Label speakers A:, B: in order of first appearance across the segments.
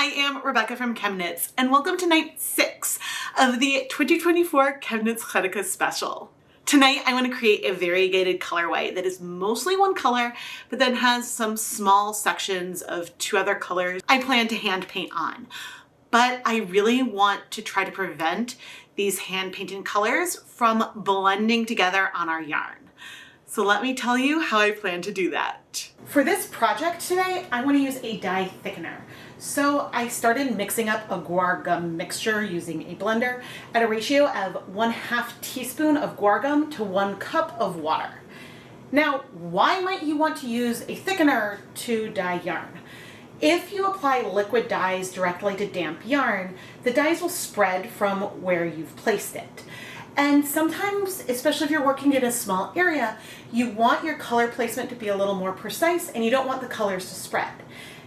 A: I am Rebecca from ChemKnits, and welcome to night 6 of the 2024 ChemKnits Chanukah special. Tonight I want to create a variegated colorway that is mostly one color, but then has some small sections of 2 other colors I plan to hand paint on. But I really want to try to prevent these hand painted colors from blending together on our yarn. So let me tell you how I plan to do that. For this project today, I want to use a dye thickener. So I started mixing up a Guar Gum mixture using a blender at a ratio of 1/2 teaspoon of Guar Gum to 1 cup of water. Now, why might you want to use a thickener to dye yarn? If you apply liquid dyes directly to damp yarn, the dyes will spread from where you've placed it. And sometimes, especially if you're working in a small area, you want your color placement to be a little more precise and you don't want the colors to spread.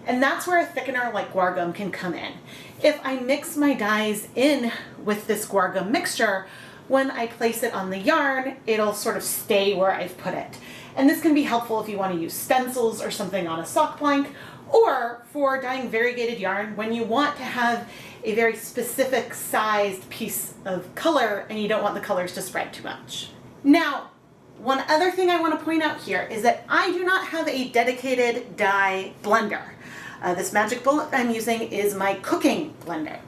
A: And that's where a thickener like Guar Gum can come in. If I mix my dyes in with this Guar Gum mixture, when I place it on the yarn, it'll sort of stay where I've put it. And this can be helpful if you want to use stencils or something on a sock blank, or for dyeing variegated yarn when you want to have a very specific sized piece of color and you don't want the colors to spread too much. Now, one other thing I want to point out here is that I do not have a dedicated dye blender. This magic bullet I'm using is my cooking blender.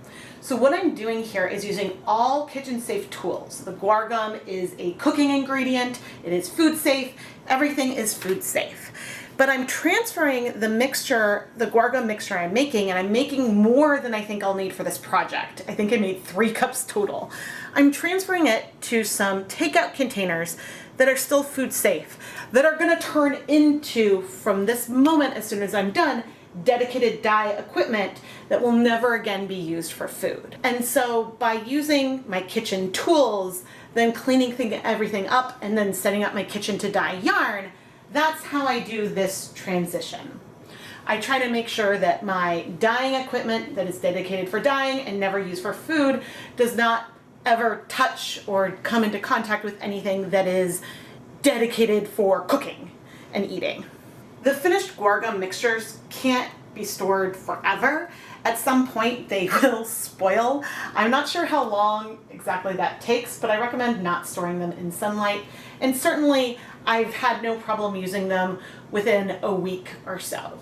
A: So what I'm doing here is using all kitchen safe tools. The Guar Gum is a cooking ingredient, it is food safe, everything is food safe. But I'm transferring the mixture, the Guar Gum mixture I'm making, and I'm making more than I think I'll need for this project. I think I made 3 cups total. I'm transferring it to some takeout containers that are still food safe, that are gonna turn into, from this moment as soon as I'm done, dedicated dye equipment that will never again be used for food. And so by using my kitchen tools, then cleaning everything up, and then setting up my kitchen to dye yarn, that's how I do this transition. I try to make sure that my dyeing equipment that is dedicated for dyeing and never used for food does not ever touch or come into contact with anything that is dedicated for cooking and eating. The finished Guar Gum mixtures can't be stored forever. At some point they will spoil. I'm not sure how long exactly that takes, but I recommend not storing them in sunlight. And certainly I've had no problem using them within a week or so.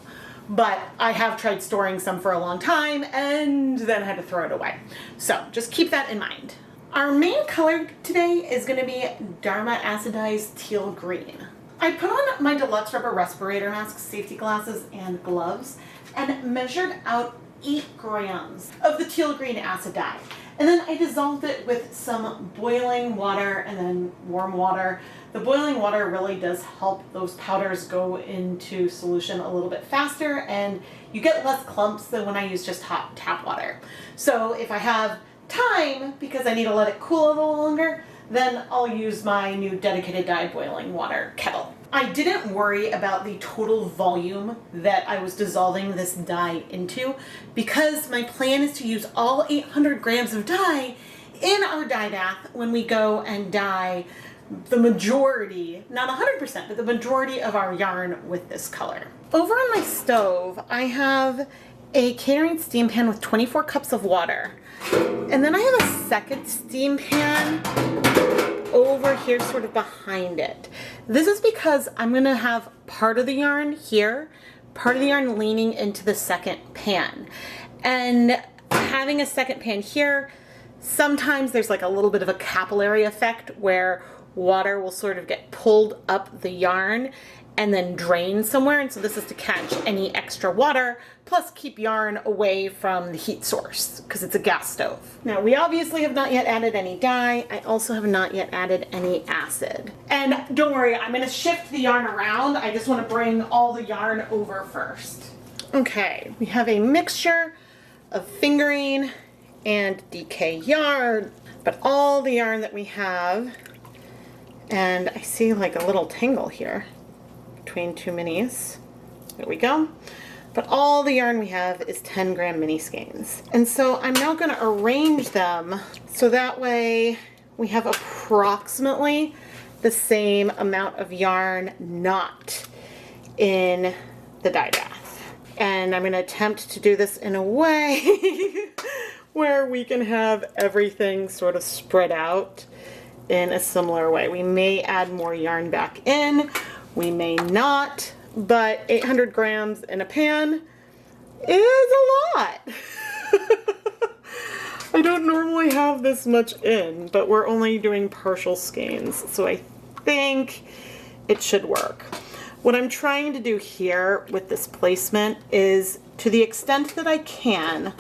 A: But I have tried storing some for a long time and then had to throw it away. So just keep that in mind. Our main color today is going to be Dharma Acidized Teal Green. I put on my deluxe rubber respirator mask, safety glasses, and gloves and measured out 8 grams of the teal green acid dye. And then I dissolved it with some boiling water and then warm water. The boiling water really does help those powders go into solution a little bit faster, and you get less clumps than when I use just hot tap water. So if I have time, because I need to let it cool a little longer, then I'll use my new dedicated dye boiling water kettle. I didn't worry about the total volume that I was dissolving this dye into because my plan is to use all 800 grams of dye in our dye bath when we go and dye the majority, not 100%, but the majority of our yarn with this color. Over on my stove, I have a catering steam pan with 24 cups of water. And then I have a second steam pan over here sort of behind it. This is because I'm going to have part of the yarn here, part of the yarn leaning into the second pan. And having a second pan here, sometimes there's like a little bit of a capillary effect where water will sort of get pulled up the yarn and then drain somewhere. And so this is to catch any extra water, plus keep yarn away from the heat source because it's a gas stove. Now we obviously have not yet added any dye. I also have not yet added any acid. And don't worry, I'm gonna shift the yarn around. I just wanna bring all the yarn over first. Okay, we have a mixture of fingering and DK yarn, but all the yarn that we have, and I see like a little tangle here between 2 minis. There we go. But all the yarn we have is 10 gram mini skeins. And so I'm now going to arrange them so that way we have approximately the same amount of yarn not in the dye bath. And I'm going to attempt to do this in a way where we can have everything sort of spread out in a similar way. We may add more yarn back in, we may not, but 800 grams in a pan is a lot. I don't normally have this much in, but we're only doing partial skeins, so I think it should work. What I'm trying to do here with this placement is, to the extent that I can,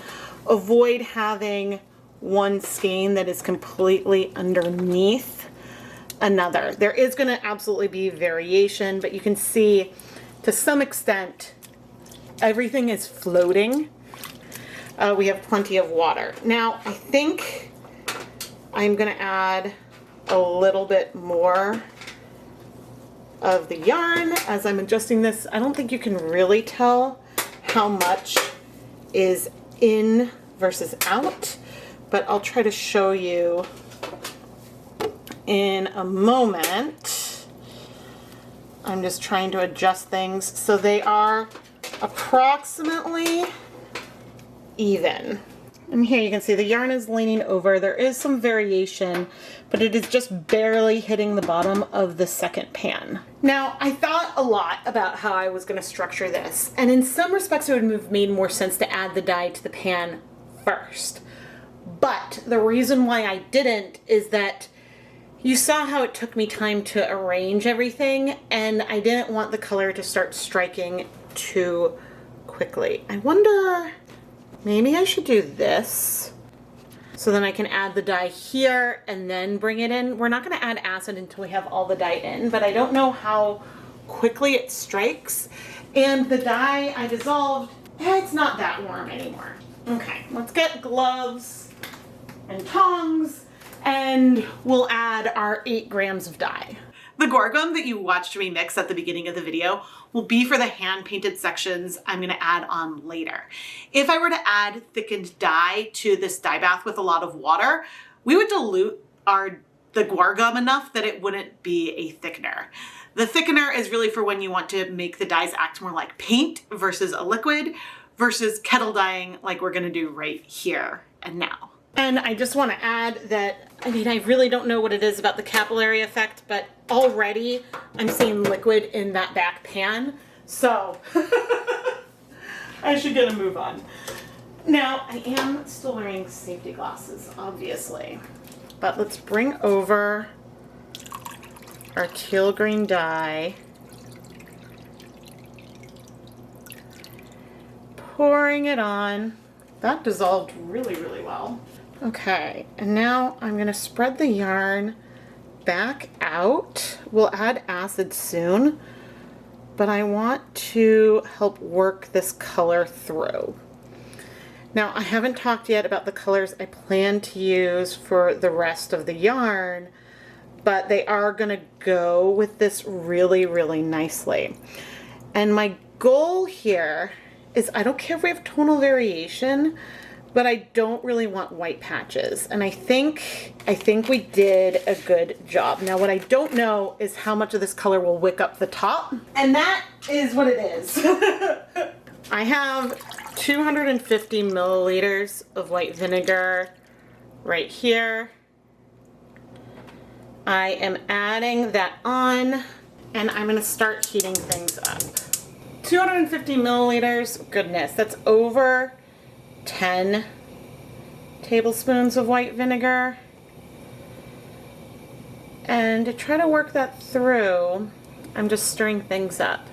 A: avoid having one skein that is completely underneath another. There is going to absolutely be variation, but you can see to some extent everything is floating. We have plenty of water. Now I think I'm going to add a little bit more of the yarn as I'm adjusting this. I don't think you can really tell how much is in versus out, but I'll try to show you in a moment. I'm just trying to adjust things so they are approximately even. And here you can see the yarn is leaning over. There is some variation, but it is just barely hitting the bottom of the second pan. Now, I thought a lot about how I was going to structure this, and in some respects it would have made more sense to add the dye to the pan first. But the reason why I didn't is that you saw how it took me time to arrange everything, and I didn't want the color to start striking too quickly. I wonder, maybe I should do this so then I can add the dye here and then bring it in. We're not going to add acid until we have all the dye in, but I don't know how quickly it strikes. And the dye I dissolved, it's not that warm anymore. Okay, let's get gloves and tongs, and we'll add our 8 grams of dye. The Guar Gum that you watched me mix at the beginning of the video will be for the hand painted sections I'm going to add on later. If I were to add thickened dye to this dye bath with a lot of water, we would dilute the Guar Gum enough that it wouldn't be a thickener. The thickener is really for when you want to make the dyes act more like paint versus a liquid versus kettle dyeing like we're going to do right here and now. And I just want to add that, I mean, I really don't know what it is about the capillary effect, but already I'm seeing liquid in that back pan. So I should get a move on. Now, I am still wearing safety glasses, obviously, but let's bring over our teal green dye, pouring it on. That dissolved really, really well. Okay, and now I'm going to spread the yarn back out. We'll add acid soon, but I want to help work this color through. Now, I haven't talked yet about the colors I plan to use for the rest of the yarn, but they are going to go with this really, really nicely. And my goal here is, I don't care if we have tonal variation, but I don't really want white patches. And I think we did a good job. Now, what I don't know is how much of this color will wick up the top. And that is what it is. I have 250 milliliters of white vinegar right here. I am adding that on, and I'm gonna start heating things up. 250 milliliters, goodness, that's over 10 tablespoons of white vinegar. And to try to work that through, I'm just stirring things up.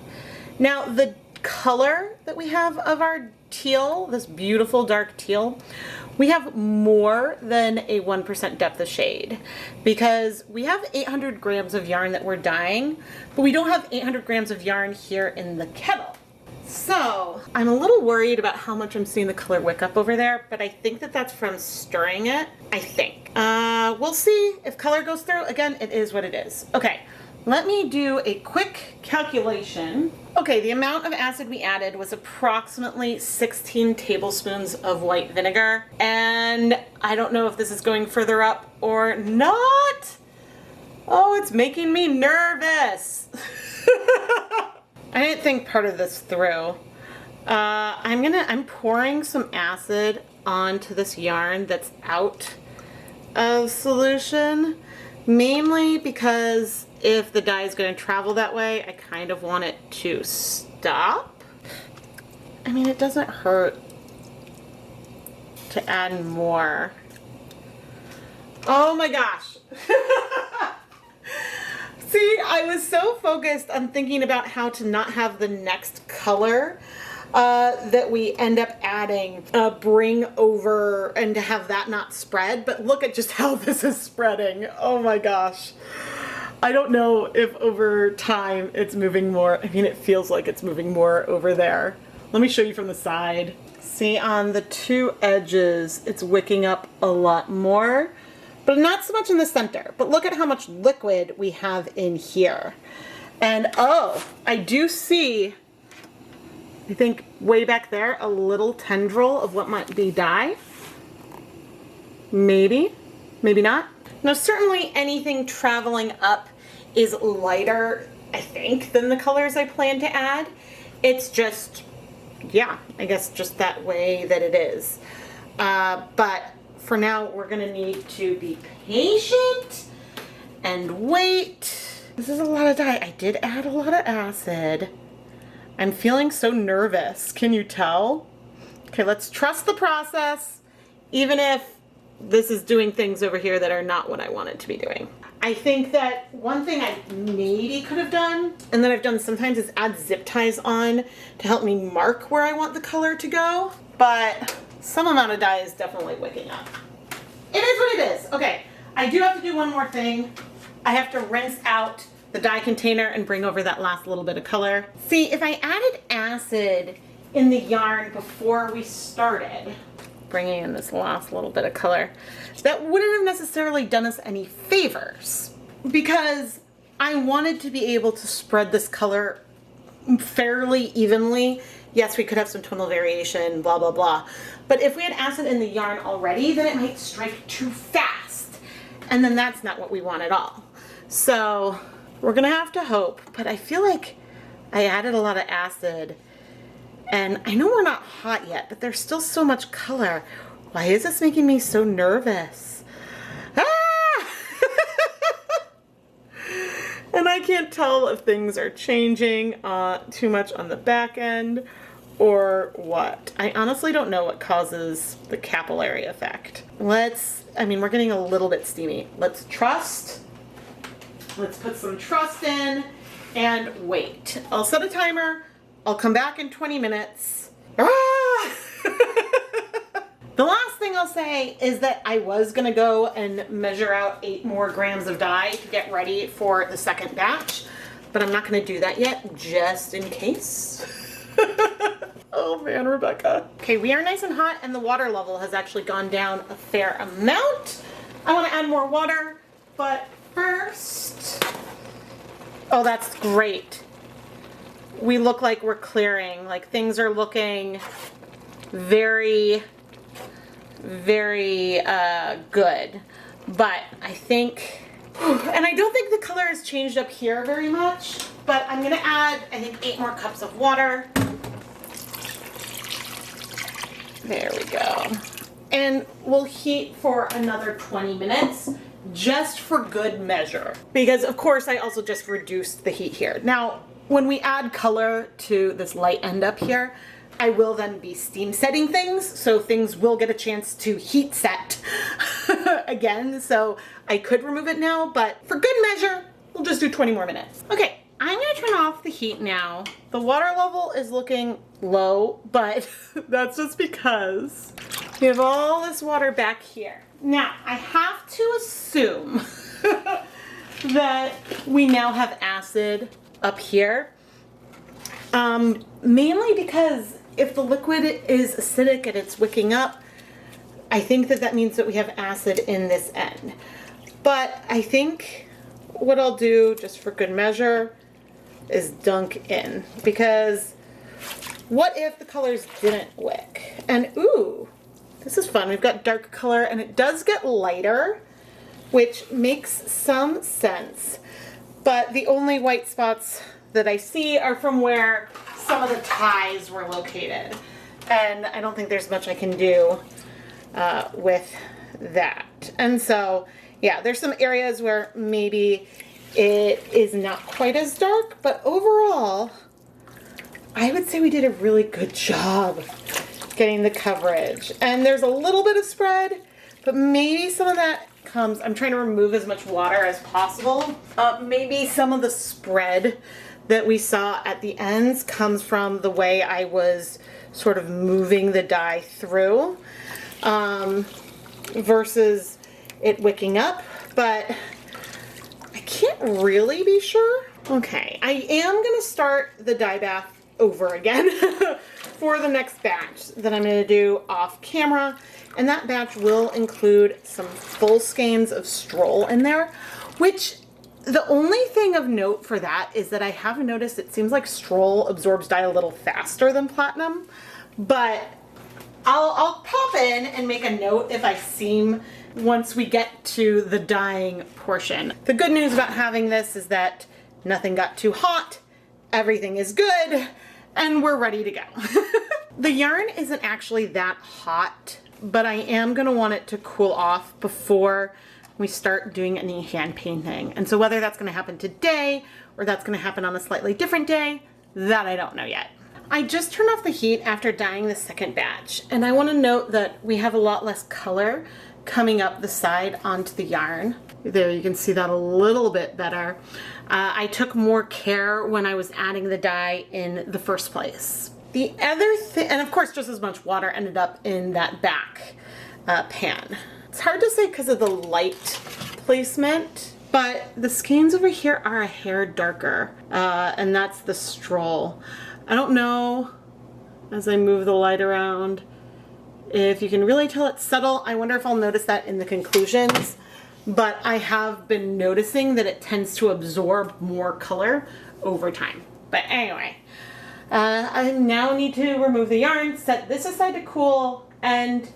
A: Now, the color that we have of our teal, this beautiful dark teal, we have more than a 1% depth of shade because we have 800 grams of yarn that we're dyeing, but we don't have 800 grams of yarn here in the kettle. So I'm a little worried about how much I'm seeing the color wick up over there, but I think that that's from stirring it, I think. We'll see if color goes through. Again, it is what it is. Okay, let me do a quick calculation. Okay, the amount of acid we added was approximately 16 tablespoons of white vinegar, and I don't know if this is going further up or not. Oh, it's making me nervous. I didn't think part of this through, I'm pouring some acid onto this yarn that's out of solution, mainly because if the dye is going to travel that way, I kind of want it to stop. I mean, it doesn't hurt to add more. Oh my gosh. See, I was so focused on thinking about how to not have the next color that we end up adding bring over and to have that not spread, but look at just how this is spreading. Oh my gosh. I don't know if over time it's moving more. I mean, it feels like it's moving more over there. Let me show you from the side. See, on the two edges, it's wicking up a lot more, but not so much in the center. But look at how much liquid we have in here. And oh, I do see, I think way back there, a little tendril of what might be dye. Maybe, maybe not. Now, certainly anything traveling up is lighter, I think, than the colors I plan to add. It's just, yeah, I guess just that way that it is. But for now, we're gonna need to be patient and wait. This is a lot of dye. I did add a lot of acid. I'm feeling so nervous. Can you tell? Okay, let's trust the process, even if this is doing things over here that are not what I want it to be doing. I think that one thing I maybe could have done, and that I've done sometimes, is add zip ties on to help me mark where I want the color to go. But some amount of dye is definitely wicking up. It is what it is. Okay, I do have to do one more thing. I have to rinse out the dye container and bring over that last little bit of color. See, if I added acid in the yarn before we started, bringing in this last little bit of color, that wouldn't have necessarily done us any favors, because I wanted to be able to spread this color fairly evenly. Yes, we could have some tonal variation, blah, blah, blah. But if we had acid in the yarn already, then it might strike too fast. And then that's not what we want at all. So we're gonna have to hope, but I feel like I added a lot of acid. And I know we're not hot yet, but there's still so much color. Why is this making me so nervous? Ah! And I can't tell if things are changing too much on the back end or what. I honestly don't know what causes the capillary effect. I mean, we're getting a little bit steamy. Let's trust. Let's put some trust in and wait. I'll set a timer. I'll come back in 20 minutes. Ah! The last thing I'll say is that I was gonna go and measure out 8 more grams of dye to get ready for the second batch, but I'm not gonna do that yet, just in case. Oh man, Rebecca. Okay, we are nice and hot and the water level has actually gone down a fair amount. I wanna add more water, but first, oh, that's great. We look like we're clearing, like things are looking very, very good. But I think, and I don't think the color has changed up here very much, but I'm gonna add, I think, 8 more cups of water. There we go. And we'll heat for another 20 minutes. Just for good measure. Because of course I also just reduced the heat here. Now, when we add color to this light end up here, I will then be steam setting things, so things will get a chance to heat set again. So I could remove it now, but for good measure, we'll just do 20 more minutes. Okay, I'm gonna turn off the heat now. The water level is looking low, but that's just because we have all this water back here. Now, I have to assume that we now have acid up here, mainly because if the liquid is acidic and it's wicking up, I think that that means that we have acid in this end. But I think what I'll do, just for good measure, is dunk in, because what if the colors didn't wick? And ooh, this is fun. We've got dark color and it does get lighter, which makes some sense. But the only white spots that I see are from where some of the ties were located. And I don't think there's much I can do with that. And so, yeah, there's some areas where maybe it is not quite as dark, but overall, I would say we did a really good job getting the coverage. And there's a little bit of spread, but maybe some of that comes, I'm trying to remove as much water as possible. Maybe some of the spread that we saw at the ends comes from the way I was sort of moving the dye through versus it wicking up, but I can't really be sure. Okay, I am gonna start the dye bath over again for the next batch that I'm gonna do off camera, and that batch will include some full skeins of Stroll in there, which the only thing of note for that is that I have noticed it seems like Stroll absorbs dye a little faster than Platinum, but I'll pop in and make a note if I seem once we get to the dyeing portion. The good news about having this is that nothing got too hot, everything is good, and we're ready to go. The yarn isn't actually that hot, but I am gonna want it to cool off before we start doing any hand painting. And so whether that's gonna happen today or that's gonna happen on a slightly different day, that I don't know yet. I just turned off the heat after dyeing the second batch, and I wanna note that we have a lot less color coming up the side onto the yarn. There, you can see that a little bit better. I took more care when I was adding the dye in the first place. The other thing, and of course just as much water ended up in that back pan. It's hard to say because of the light placement, but the skeins over here are a hair darker, and that's the Stroll. I don't know, as I move the light around, if you can really tell it's subtle. I wonder if I'll notice that in the conclusions, but I have been noticing that it tends to absorb more color over time. But anyway, I now need to remove the yarn, set this aside to cool, and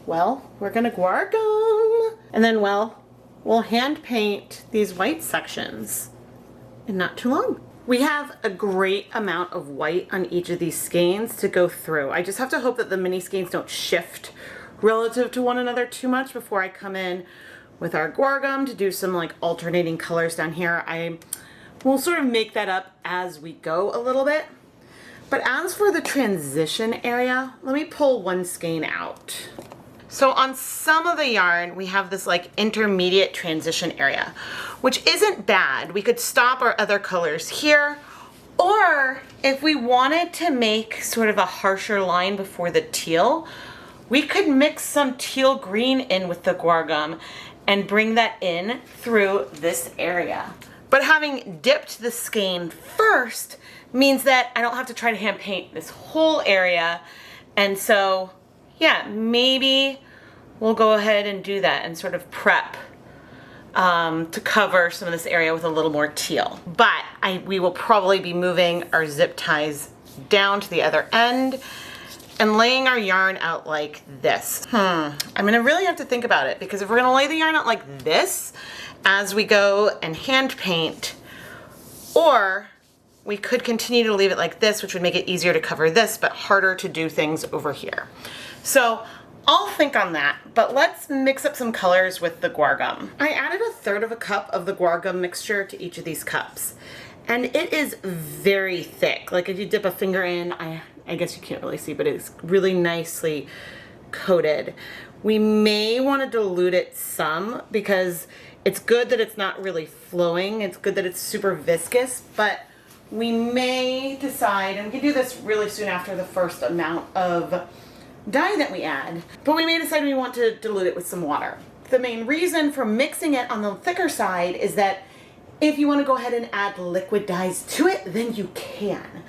A: well, we're gonna Guar Gum. And then, well, we'll hand paint these white sections in not too long. We have a great amount of white on each of these skeins to go through. I just have to hope that the mini skeins don't shift relative to one another too much before I come in with our Guar Gum to do some like alternating colors down here. I will sort of make that up as we go a little bit. But as for the transition area, let me pull one skein out. So on some of the yarn, we have this like intermediate transition area, which isn't bad. We could stop our other colors here, or if we wanted to make sort of a harsher line before the teal, we could mix some teal green in with the Guar Gum and bring that in through this area. But having dipped the skein first means that I don't have to try to hand paint this whole area. And so, yeah, maybe we'll go ahead and do that and sort of prep to cover some of this area with a little more teal. But we will probably be moving our zip ties down to the other end and laying our yarn out like this. I'm gonna really have to think about it, because if we're gonna lay the yarn out like this as we go and hand paint, or we could continue to leave it like this, which would make it easier to cover this, but harder to do things over here. So I'll think on that, but let's mix up some colors with the Guar Gum. I added 1/3 cup of the Guar Gum mixture to each of these cups, and it is very thick. Like if you dip a finger in, I guess you can't really see, but it's really nicely coated. We may want to dilute it some, because it's good that it's not really flowing. It's good that it's super viscous, but we may decide, and we can do this really soon after the first amount of dye that we add, but we may decide we want to dilute it with some water. The main reason for mixing it on the thicker side is that if you want to go ahead and add liquid dyes to it, then you can.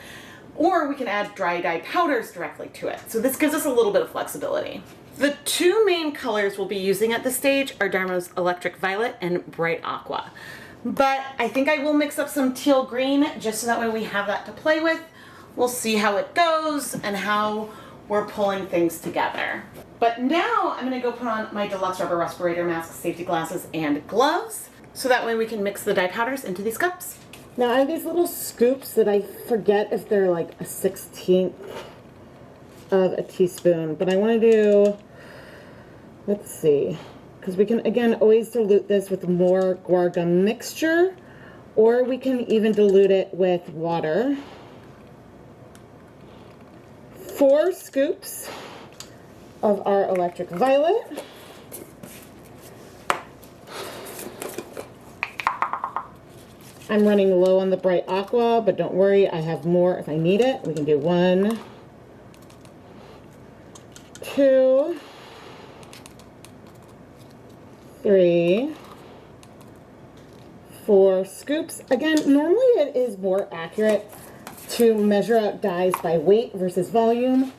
A: Or we can add dry dye powders directly to it. So this gives us a little bit of flexibility. The two main colors we'll be using at this stage are Dharma's Electric Violet and Bright Aqua. But I think I will mix up some Teal Green just so that way we have that to play with. We'll see how it goes and how we're pulling things together. But now I'm gonna go put on my deluxe rubber respirator mask, safety glasses, and gloves, so that way we can mix the dye powders into these cups. Now I have these little scoops that I forget if they're like a 1/16 of a teaspoon, but I want to do, let's see, because we can again always dilute this with more Guar Gum mixture, or we can even dilute it with water. 4 scoops of our electric violet. I'm running low on the bright aqua, but don't worry, I have more if I need it. We can do 1, 2, 3, 4 scoops. Again, normally it is more accurate to measure out dyes by weight versus volume,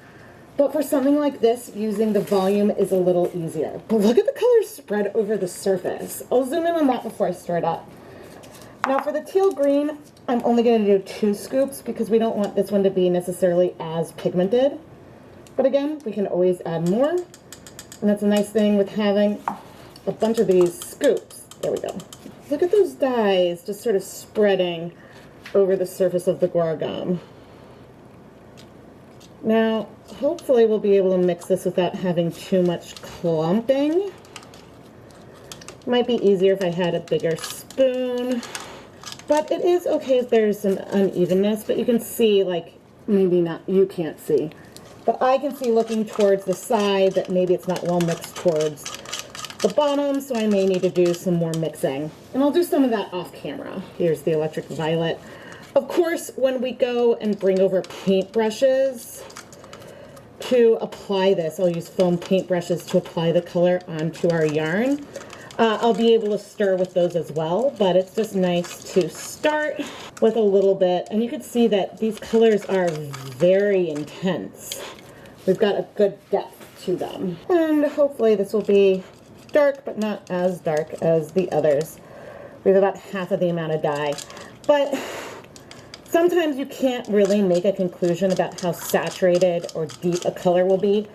A: but for something like this, using the volume is a little easier. But look at the colors spread over the surface. I'll zoom in on that before I stir it up. Now for the teal green, I'm only going to do 2 scoops because we don't want this one to be necessarily as pigmented. But again, we can always add more. And that's a nice thing with having a bunch of these scoops. There we go. Look at those dyes just sort of spreading over the surface of the Guar Gum. Now, hopefully we'll be able to mix this without having too much clumping. Might be easier if I had a bigger spoon. But it is okay if there's some unevenness, but you can see, like, maybe not, you can't see. But I can see looking towards the side that maybe it's not well mixed towards the bottom, so I may need to do some more mixing. And I'll do some of that off camera. Here's the electric violet. Of course, when we go and bring over paintbrushes to apply this, I'll use foam paintbrushes to apply the color onto our yarn. I'll be able to stir with those as well, but it's just nice to start with a little bit. And you can see that these colors are very intense. We've got a good depth to them. And hopefully this will be dark, but not as dark as the others. We have about half of the amount of dye. But sometimes you can't really make a conclusion about how saturated or deep a color will be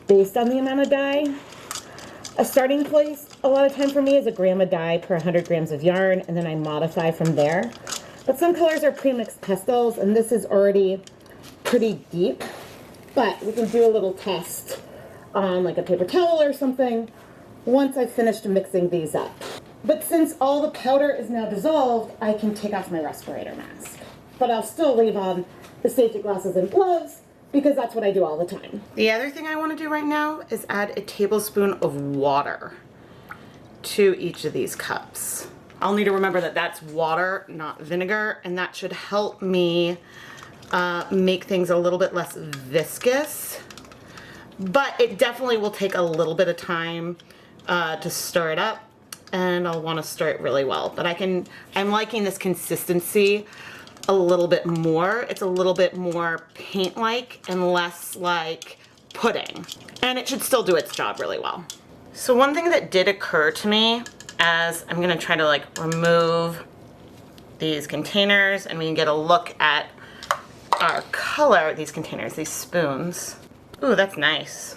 A: based on the amount of dye. A starting place a lot of time for me is 1 gram of dye per 100 grams of yarn, and then I modify from there. But some colors are pre-mixed pastels, and this is already pretty deep. But we can do a little test on like a paper towel or something once I've finished mixing these up. But since all the powder is now dissolved, I can take off my respirator mask. But I'll still leave on the safety glasses and gloves, because that's what I do all the time. The other thing I want to do right now is add a tablespoon of water to each of these cups. I'll need to remember that that's water, not vinegar, and that should help me make things a little bit less viscous. But it definitely will take a little bit of time to stir it up, and I'll want to stir it really well. But I'm liking this consistency a little bit more. It's a little bit more paint-like and less like pudding. And it should still do its job really well. So one thing that did occur to me as I'm gonna try to like remove these containers and we can get a look at our color, these containers, these spoons. Ooh, that's nice.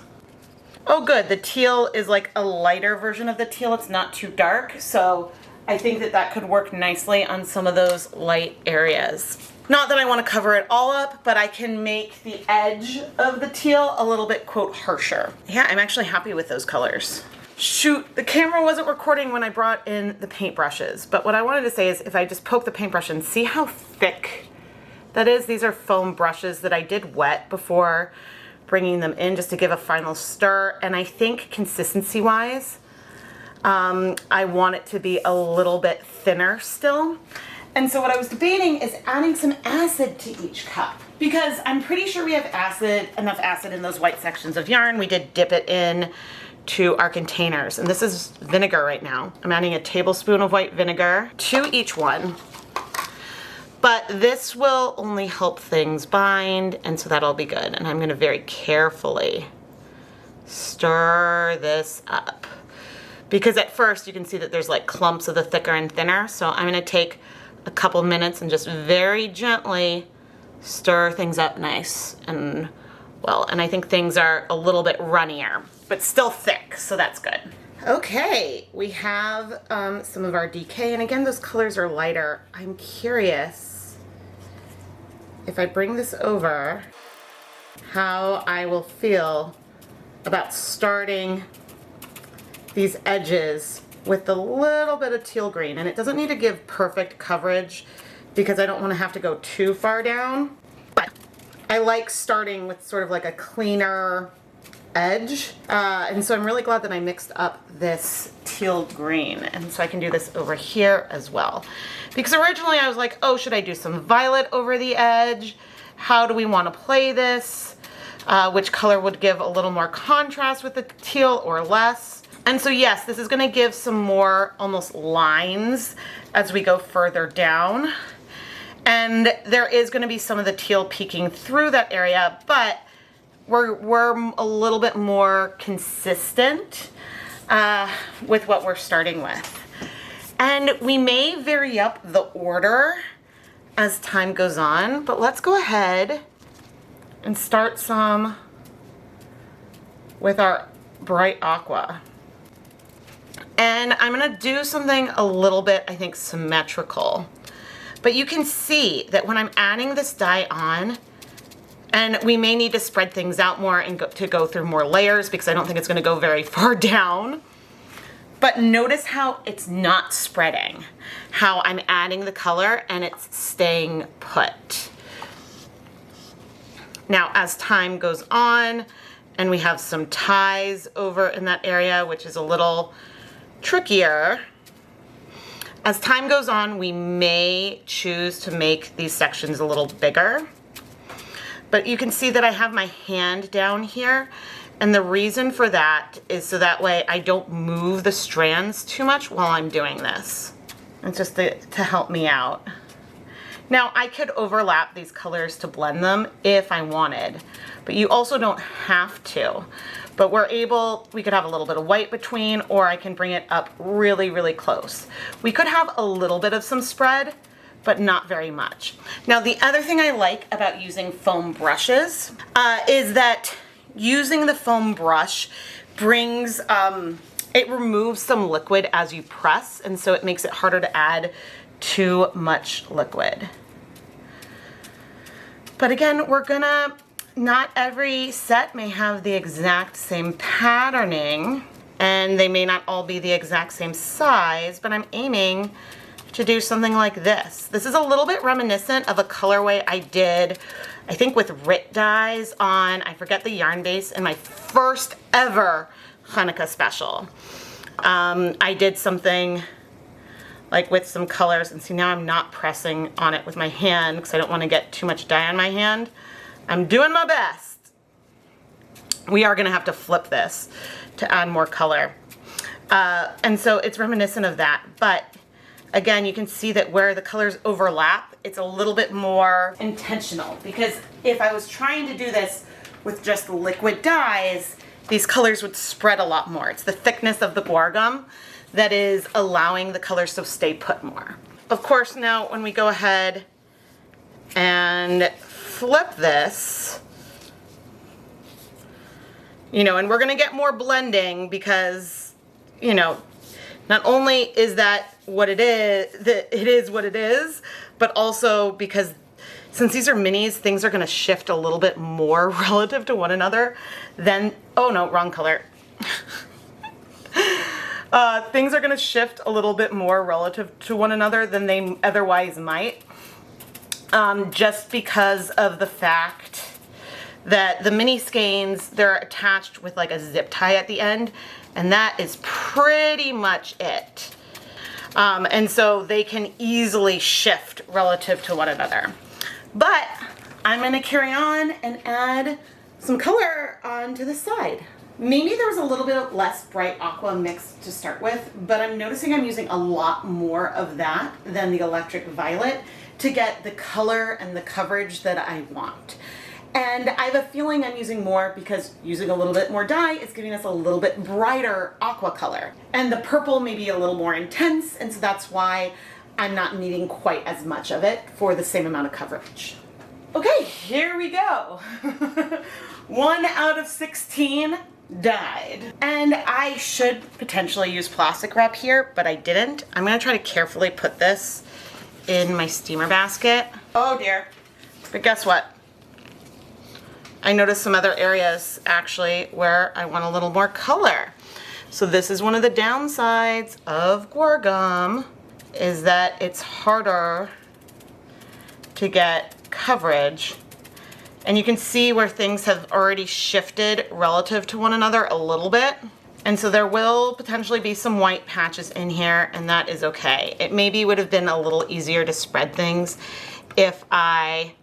A: Oh good, the teal is like a lighter version of the teal. It's not too dark, so I think that that could work nicely on some of those light areas. Not that I want to cover it all up, but I can make the edge of the teal a little bit, quote, harsher. Yeah, I'm actually happy with those colors. Shoot, the camera wasn't recording when I brought in the paintbrushes, but what I wanted to say is if I just poke the paintbrush and see how thick that is. These are foam brushes that I did wet before bringing them in just to give a final stir, and I think consistency-wise, I want it to be a little bit thinner still. And so what I was debating is adding some acid to each cup, because I'm pretty sure we have enough acid in those white sections of yarn. We did dip it in to our containers, and this is vinegar right now. I'm adding a tablespoon of white vinegar to each one, but this will only help things bind, and so that'll be good. And I'm gonna very carefully stir this up, because at first you can see that there's like clumps of the thicker and thinner. So I'm gonna take a couple minutes and just very gently stir things up nice and well. And I think things are a little bit runnier, but still thick, so that's good. Okay, we have some of our decay, and again, those colors are lighter. I'm curious if I bring this over, how I will feel about starting these edges with a little bit of teal green. And it doesn't need to give perfect coverage because I don't want to have to go too far down. But I like starting with sort of like a cleaner edge. And so I'm really glad that I mixed up this teal green. And so I can do this over here as well. Because originally I was like, oh, should I do some violet over the edge? How do we want to play this? Which color would give a little more contrast with the teal or less? And so yes, this is going to give some more almost lines as we go further down. And there is going to be some of the teal peeking through that area, but we're a little bit more consistent with what we're starting with. And we may vary up the order as time goes on, but let's go ahead and start some with our bright aqua. And I'm gonna do something a little bit, I think, symmetrical. But you can see that when I'm adding this dye on, and we may need to spread things out more and go through more layers because I don't think it's gonna go very far down. But notice how it's not spreading, how I'm adding the color and it's staying put. Now, as time goes on and we have some ties over in that area, which is a little trickier, as time goes on, we may choose to make these sections a little bigger. But you can see that I have my hand down here, and the reason for that is so that way I don't move the strands too much while I'm doing this. It's just to help me out. Now I could overlap these colors to blend them if I wanted, but you also don't have to. But we could have a little bit of white between, or I can bring it up really, really close. We could have a little bit of some spread, but not very much. Now, the other thing I like about using foam brushes is that using the foam brush brings, it removes some liquid as you press, and so it makes it harder to add too much liquid. But again, not every set may have the exact same patterning, and they may not all be the exact same size, but I'm aiming to do something like this. This is a little bit reminiscent of a colorway I did, I think with Rit dyes on, I forget the yarn base, in my first ever Chanukah special. I did something like with some colors, and see now I'm not pressing on it with my hand because I don't want to get too much dye on my hand. I'm doing my best. We are gonna have to flip this to add more color. And so it's reminiscent of that, but again, you can see that where the colors overlap, it's a little bit more intentional, because if I was trying to do this with just liquid dyes, these colors would spread a lot more. It's the thickness of the Guar Gum that is allowing the colors to stay put more. Of course, now when we go ahead and flip this, and we're gonna get more blending because, not only is that what it is what it is, but also because since these are minis, things are gonna shift a little bit more relative to one another than, oh no, wrong color. Things are gonna shift a little bit more relative to one another than they otherwise might. Just because of the fact that the mini skeins, they're attached with like a zip tie at the end, and that is pretty much it. And so they can easily shift relative to one another. But I'm gonna carry on and add some color onto the side. Maybe there was a little bit of less bright aqua mixed to start with, but I'm noticing I'm using a lot more of that than the electric violet to get the color and the coverage that I want. And I have a feeling I'm using more because using a little bit more dye is giving us a little bit brighter aqua color. And the purple may be a little more intense, and so that's why I'm not needing quite as much of it for the same amount of coverage. Okay, here we go. 1 out of 16 dyed. And I should potentially use plastic wrap here, but I didn't. I'm gonna try to carefully put this in my steamer basket. Oh dear. But guess what? I noticed some other areas actually where I want a little more color. So this is one of the downsides of Guar Gum, is that it's harder to get coverage. And you can see where things have already shifted relative to one another a little bit. And so there will potentially be some white patches in here, and that is okay. It maybe would have been a little easier to spread things if I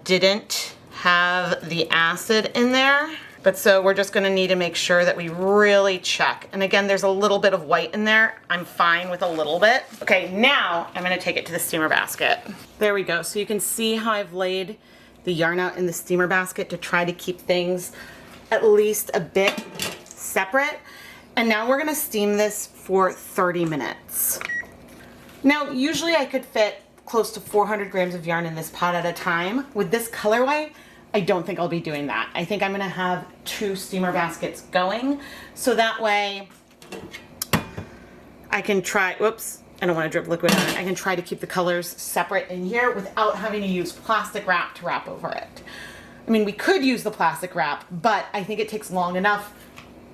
A: didn't have the acid in there. But so we're just gonna need to make sure that we really check. And again, there's a little bit of white in there. I'm fine with a little bit. Okay, now I'm gonna take it to the steamer basket. There we go. So you can see how I've laid the yarn out in the steamer basket to try to keep things at least a bit separate. And now we're gonna steam this for 30 minutes. Now, usually I could fit close to 400 grams of yarn in this pot at a time. With this colorway, I don't think I'll be doing that. I think I'm gonna have 2 steamer baskets going, so that way I can try, whoops, I don't want to drip liquid on it. I can try to keep the colors separate in here without having to use plastic wrap to wrap over it. I mean, we could use the plastic wrap, but I think it takes long enough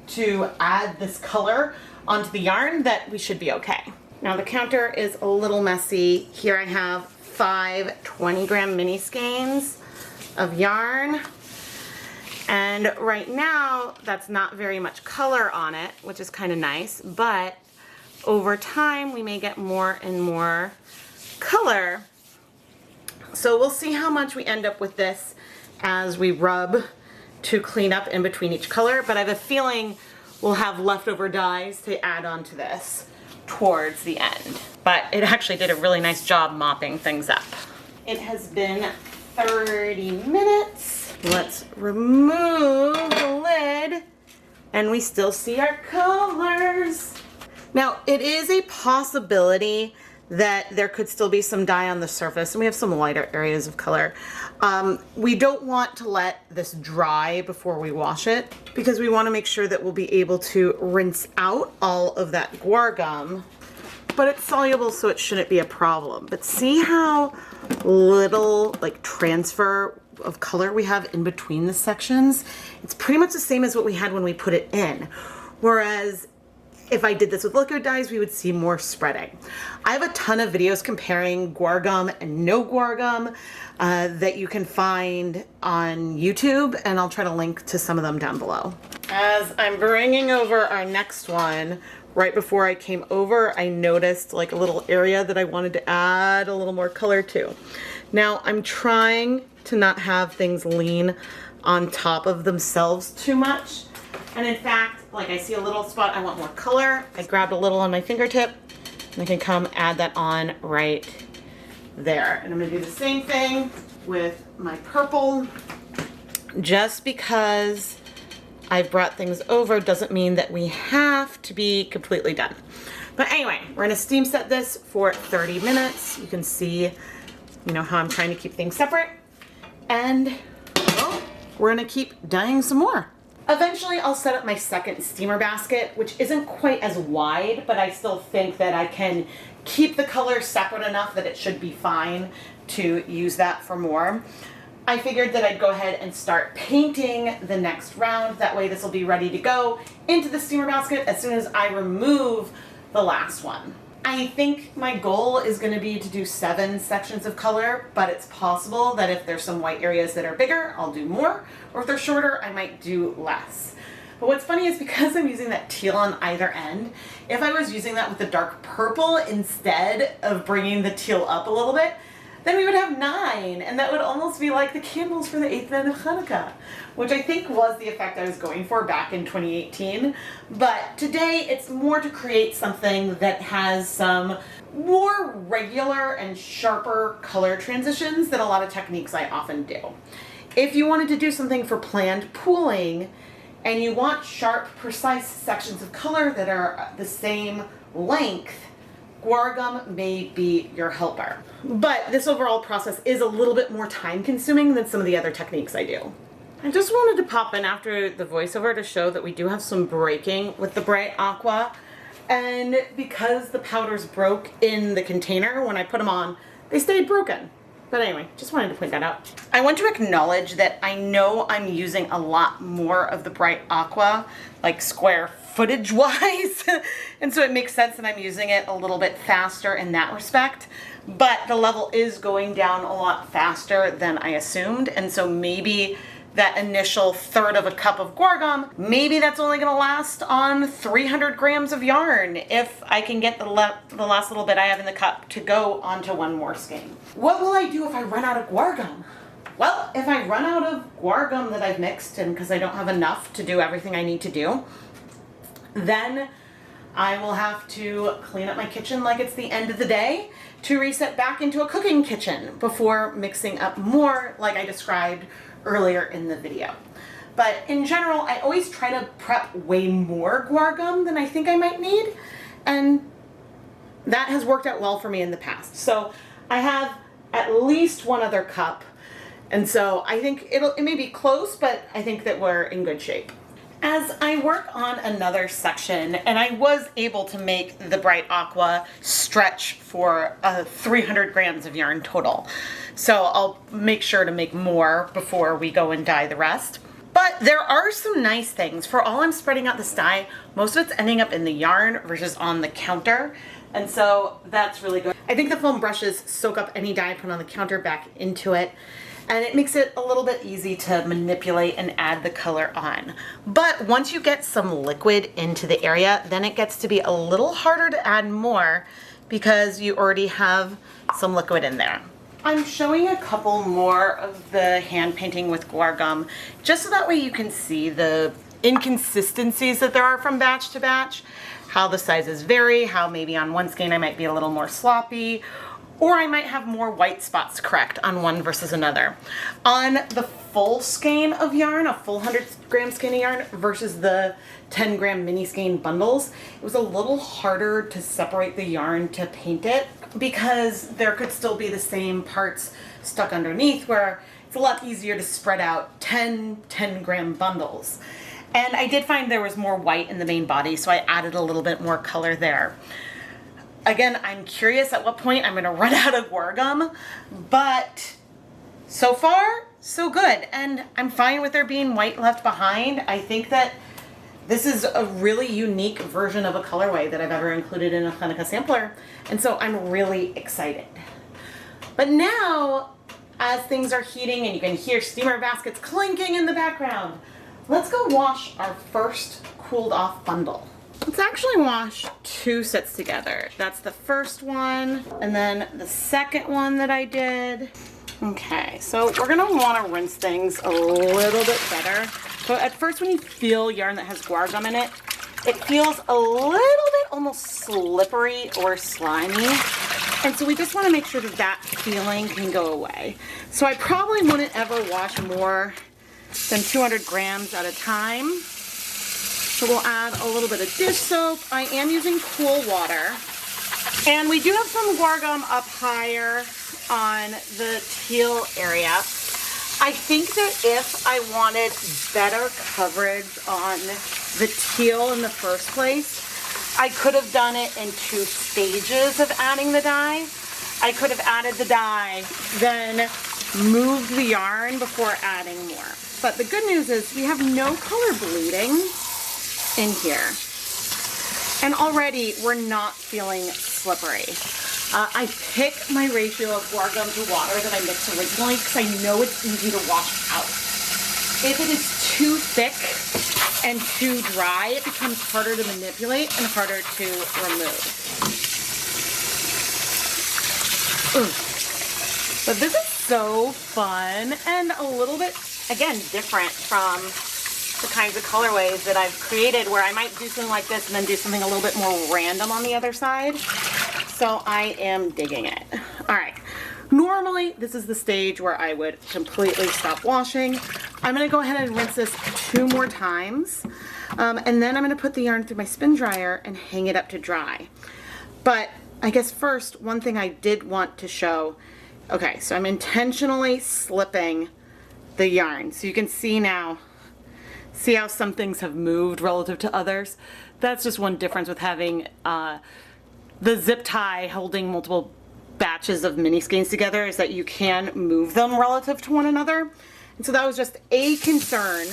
A: to add this color onto the yarn that we should be okay. Now the counter is a little messy. Here I have 5 20-gram mini skeins of yarn. And right now, that's not very much color on it, which is kind of nice, but over time, we may get more and more color. So we'll see how much we end up with this as we rub to clean up in between each color, but I have a feeling we'll have leftover dyes to add on to this towards the end. But it actually did a really nice job mopping things up. It has been 30 minutes. Let's remove the lid, and we still see our colors. Now, it is a possibility that there could still be some dye on the surface, and we have some lighter areas of color. We don't want to let this dry before we wash it, because we want to make sure that we'll be able to rinse out all of that Guar Gum, but it's soluble, so it shouldn't be a problem. But see how little transfer of color we have in between the sections? It's pretty much the same as what we had when we put it in. Whereas if I did this with liquid dyes, we would see more spreading. I have a ton of videos comparing Guar Gum and no Guar Gum that you can find on YouTube, and I'll try to link to some of them down below. As I'm bringing over our next one, right before I came over, I noticed like a little area that I wanted to add a little more color to. Now I'm trying to not have things lean on top of themselves too much. And in fact, like I see a little spot, I want more color. I grabbed a little on my fingertip, and I can come add that on right there. And I'm gonna do the same thing with my purple. Just because I've brought things over doesn't mean that we have to be completely done. But anyway, we're gonna steam set this for 30 minutes. You can see, how I'm trying to keep things separate. And well, we're gonna keep dyeing some more. Eventually, I'll set up my second steamer basket, which isn't quite as wide, but I still think that I can keep the colors separate enough that it should be fine to use that for more. I figured that I'd go ahead and start painting the next round. That way this will be ready to go into the steamer basket as soon as I remove the last one. I think my goal is going to be to do 7 sections of color, but it's possible that if there's some white areas that are bigger, I'll do more, or if they're shorter, I might do less. But what's funny is because I'm using that teal on either end, if I was using that with the dark purple instead of bringing the teal up a little bit, then we would have 9, and that would almost be like the candles for the 8th night of Chanukah, which I think was the effect I was going for back in 2018. But today it's more to create something that has some more regular and sharper color transitions than a lot of techniques I often do. If you wanted to do something for planned pooling and you want sharp, precise sections of color that are the same length, Guar Gum may be your helper. But this overall process is a little bit more time consuming than some of the other techniques I do. I just wanted to pop in after the voiceover to show that we do have some breaking with the bright aqua. And because the powders broke in the container when I put them on, they stayed broken. But anyway, just wanted to point that out. I want to acknowledge that I know I'm using a lot more of the bright aqua, like square footage wise. And so it makes sense that I'm using it a little bit faster in that respect. But the level is going down a lot faster than I assumed. And so maybe that initial third of a cup of Guar Gum, maybe that's only gonna last on 300 grams of yarn if I can get the last little bit I have in the cup to go onto one more skein. What will I do if I run out of Guar Gum? Well, if I run out of Guar Gum that I've mixed and because I don't have enough to do everything I need to do, then I will have to clean up my kitchen like it's the end of the day to reset back into a cooking kitchen before mixing up more like I described earlier in the video. But in general, I always try to prep way more Guar Gum than I think I might need, and that has worked out well for me in the past. So I have at least one other cup, and so I think it may be close, but I think that we're in good shape. As I work on another section, and I was able to make the bright aqua stretch for 300 grams of yarn total. So I'll make sure to make more before we go and dye the rest. But there are some nice things. For all I'm spreading out this dye, most of it's ending up in the yarn versus on the counter. And so that's really good. I think the foam brushes soak up any dye put on the counter back into it. And it makes it a little bit easy to manipulate and add the color on. But once you get some liquid into the area, then it gets to be a little harder to add more because you already have some liquid in there. I'm showing a couple more of the hand painting with Guar Gum, just so that way you can see the inconsistencies that there are from batch to batch, how the sizes vary, how maybe on one skein I might be a little more sloppy, or I might have more white spots correct on one versus another. On the full skein of yarn, a full 100 gram skein of yarn versus the 10 gram mini skein bundles, it was a little harder to separate the yarn to paint it because there could still be the same parts stuck underneath, where it's a lot easier to spread out 10 gram bundles. And I did find there was more white in the main body, so I added a little bit more color there. Again, I'm curious at what point I'm gonna run out of Guar Gum, but so far, so good. And I'm fine with there being white left behind. I think that this is a really unique version of a colorway that I've ever included in a Chanukah sampler. And so I'm really excited. But now, as things are heating and you can hear steamer baskets clinking in the background, let's go wash our first cooled off bundle. Let's actually wash two sets together. That's the first one, and then the second one that I did. Okay, so we're gonna wanna rinse things a little bit better. So at first when you feel yarn that has Guar Gum in it, it feels a little bit almost slippery or slimy. And so we just wanna make sure that that feeling can go away. So I probably wouldn't ever wash more than 200 grams at a time. So we'll add a little bit of dish soap. I am using cool water. And we do have some Guar Gum up higher on the teal area. I think that if I wanted better coverage on the teal in the first place, I could have done it in 2 stages of adding the dye. I could have added the dye, then moved the yarn before adding more. But the good news is we have no color bleeding in here. And already we're not feeling slippery. I pick my ratio of Guar Gum to water that I mixed originally because I know it's easy to wash out. If it is too thick and too dry, it becomes harder to manipulate and harder to remove. But this is so fun and a little bit, again, different from the kinds of colorways that I've created, where I might do something like this and then do something a little bit more random on the other side. So I am digging it. All right. Normally, this is the stage where I would completely stop washing. I'm gonna go ahead and rinse this 2 more times. And then I'm gonna put the yarn through my spin dryer and hang it up to dry. But I guess first, one thing I did want to show, okay, so I'm intentionally slipping the yarn. So you can see now, see how some things have moved relative to others? That's just one difference with having the zip tie holding multiple batches of mini skeins together, is that you can move them relative to one another. And so that was just a concern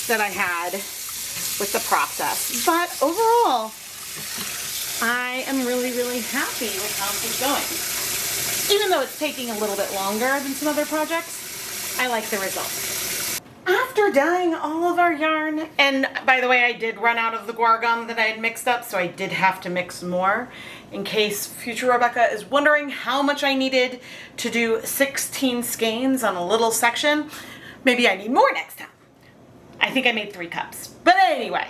A: that I had with the process. But overall, I am really, really happy with how this is going. Even though it's taking a little bit longer than some other projects, I like the results. After dyeing all of our yarn, and by the way, I did run out of the Guar Gum that I had mixed up, so I did have to mix more in case future Rebecca is wondering how much I needed to do 16 skeins on a little section. Maybe I need more next time. I think I made 3 cups, but anyway.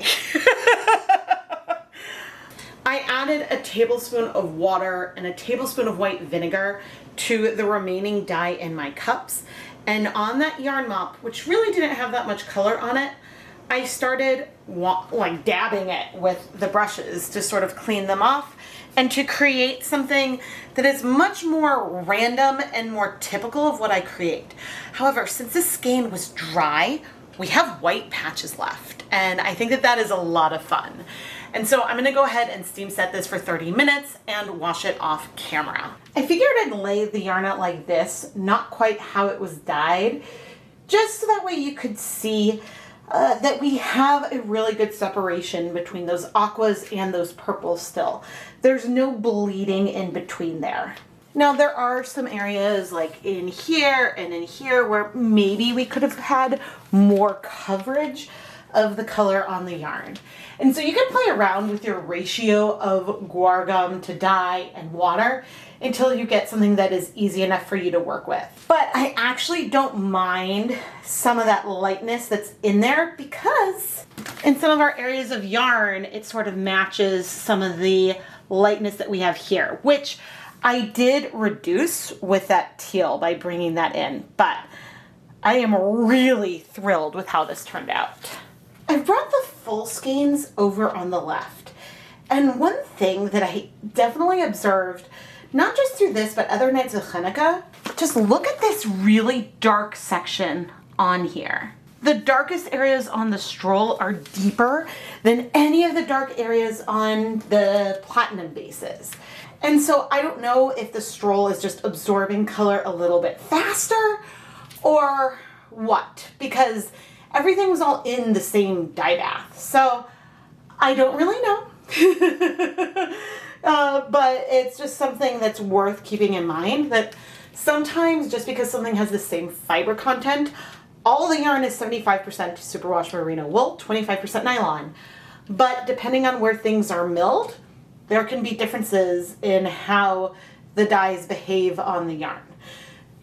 A: I added a tablespoon of water and a tablespoon of white vinegar to the remaining dye in my cups. And on that yarn mop, which really didn't have that much color on it, I started like dabbing it with the brushes to sort of clean them off and to create something that is much more random and more typical of what I create. However, since this skein was dry, we have white patches left, and I think that that is a lot of fun. And so I'm gonna go ahead and steam set this for 30 minutes and wash it off camera. I figured I'd lay the yarn out like this, not quite how it was dyed, just so that way you could see that we have a really good separation between those aquas and those purples still. There's no bleeding in between there. Now there are some areas like in here and in here where maybe we could have had more coverage of the color on the yarn. And so you can play around with your ratio of Guar Gum to dye and water until you get something that is easy enough for you to work with. But I actually don't mind some of that lightness that's in there, because in some of our areas of yarn, it sort of matches some of the lightness that we have here, which I did reduce with that teal by bringing that in, but I am really thrilled with how this turned out. I brought the full skeins over on the left, and one thing that I definitely observed, not just through this, but other nights of Chanukah, just look at this really dark section on here. The darkest areas on the stroll are deeper than any of the dark areas on the platinum bases. And so I don't know if the stroll is just absorbing color a little bit faster or what, because everything was all in the same dye bath. So I don't really know. But it's just something that's worth keeping in mind, that sometimes just because something has the same fiber content, all the yarn is 75% superwash merino wool, 25% nylon. But depending on where things are milled, there can be differences in how the dyes behave on the yarn.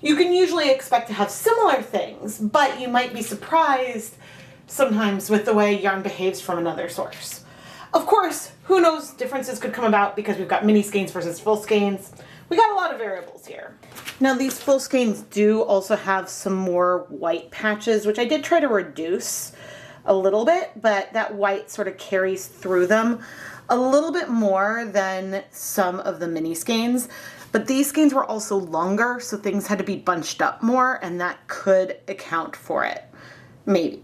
A: You can usually expect to have similar things, but you might be surprised sometimes with the way yarn behaves from another source. Of course, who knows, differences could come about because we've got mini skeins versus full skeins. We got a lot of variables here. Now these full skeins do also have some more white patches, which I did try to reduce a little bit, but that white sort of carries through them a little bit more than some of the mini skeins. But these skeins were also longer, so things had to be bunched up more, and that could account for it. Maybe.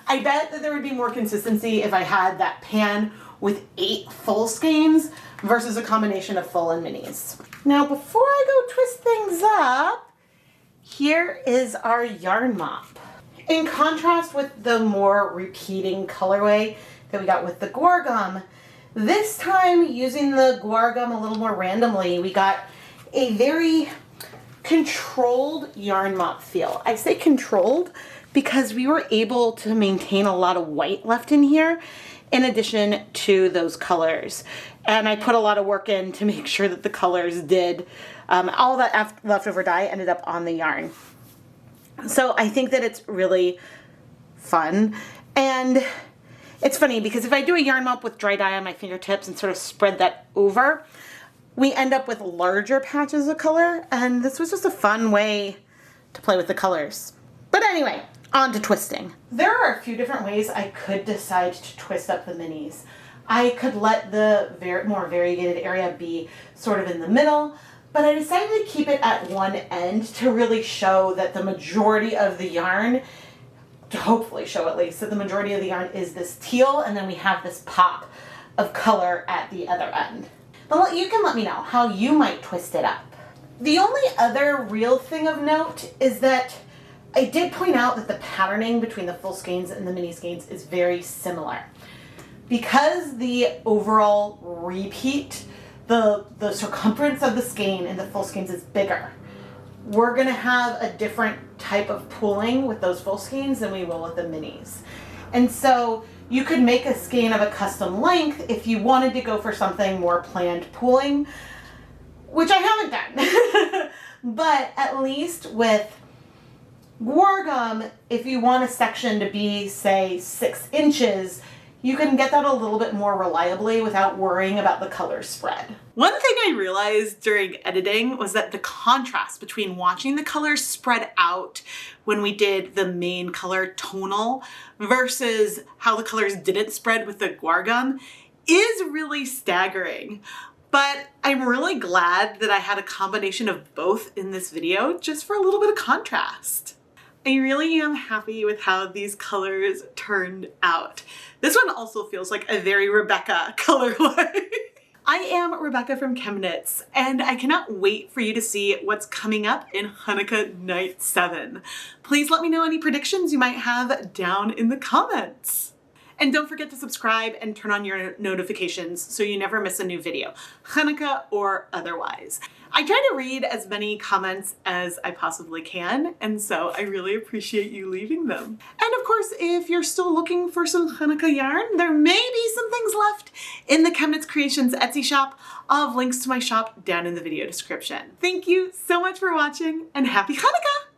A: I bet that there would be more consistency if I had that pan with 8 full skeins versus a combination of full and minis. Now, before I go twist things up, here is our yarn mop. In contrast with the more repeating colorway that we got with the Guar Gum, this time, using the Guar Gum a little more randomly, we got a very controlled yarn mop feel. I say controlled because we were able to maintain a lot of white left in here in addition to those colors. And I put a lot of work in to make sure that the colors did, all that leftover dye ended up on the yarn. So I think that it's really fun. And it's funny because if I do a yarn mop with dry dye on my fingertips and sort of spread that over, we end up with larger patches of color, and this was just a fun way to play with the colors. But anyway, on to twisting. There are a few different ways I could decide to twist up the minis. I could let the more variegated area be sort of in the middle, but I decided to keep it at one end to really show that the majority of the yarn, to hopefully show at least, that the majority of the yarn is this teal, and then we have this pop of color at the other end. But you can let me know how you might twist it up. The only other real thing of note is that I did point out that the patterning between the full skeins and the mini skeins is very similar. Because the overall repeat, the circumference of the skein in the full skeins is bigger, we're gonna have a different type of pooling with those full skeins than we will with the minis. And so you could make a skein of a custom length if you wanted to go for something more planned pooling, which I haven't done. But at least with Guar Gum, if you want a section to be, say, 6 inches, you can get that a little bit more reliably without worrying about the color spread. One thing I realized during editing was that the contrast between watching the colors spread out when we did the main color tonal versus how the colors didn't spread with the Guar Gum is really staggering. But I'm really glad that I had a combination of both in this video just for a little bit of contrast. I really am happy with how these colors turned out. This one also feels like a very Rebecca colorway. I am Rebecca from ChemKnits, and I cannot wait for you to see what's coming up in Chanukah Night 7. Please let me know any predictions you might have down in the comments. And don't forget to subscribe and turn on your notifications so you never miss a new video, Chanukah or otherwise. I try to read as many comments as I possibly can, and so I really appreciate you leaving them. And of course, if you're still looking for some Chanukah yarn, there may be some things left in the ChemKnits Creations Etsy shop. I'll have links to my shop down in the video description. Thank you so much for watching, and happy Chanukah!